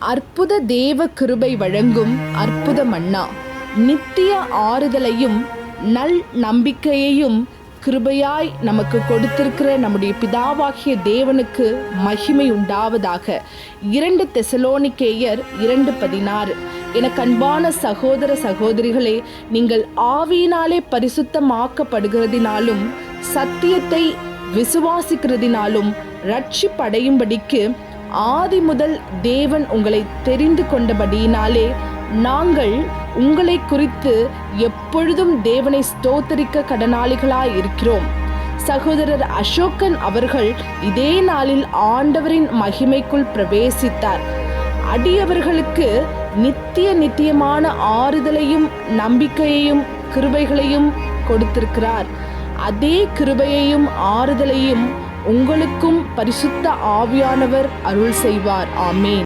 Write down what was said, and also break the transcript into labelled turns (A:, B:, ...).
A: அற்புத தேவ கிருபை வழங்கும் அற்புத மன்னா, நித்திய ஆறுதலையும் நல் நம்பிக்கையையும் கிருபையாய் நமக்கு கொடுத்திருக்கிற நம்முடைய பிதாவாகிய தேவனுக்கு மகிமை உண்டாவதாக. 2 தெசலோனிக்கேயர் 2:16. எனக்கு அன்பான சகோதர சகோதரிகளே, நீங்கள் ஆவியினாலே பரிசுத்தமாக்கப்படுகிறதினாலும் சத்தியத்தை விசுவாசிக்கிறதினாலும் ரட்சிப்படையும்படிக்கு ஆதி முதல் தேவன் உங்களை தெரிந்து கொண்டபடியினாலே நாங்கள் உங்களை குறித்து எப்பொழுதும் தேவனை ஸ்தோத்தரிக்க கடனாளிகளாய் இருக்கிறோம். சகோதரர் அசோகன் அவர்கள் இதே நாளில் ஆண்டவரின் மகிமைக்குள் பிரவேசித்தார். அடியவர்களுக்கு நித்தியமான ஆறுதலையும் நம்பிக்கையையும் கிருபைகளையும் கொடுத்திருக்கிறார். அதே கிருபையையும் ஆறுதலையும் உங்களுக்கும் பரிசுத்த ஆவியானவர் அருள் செய்வார். ஆமென்.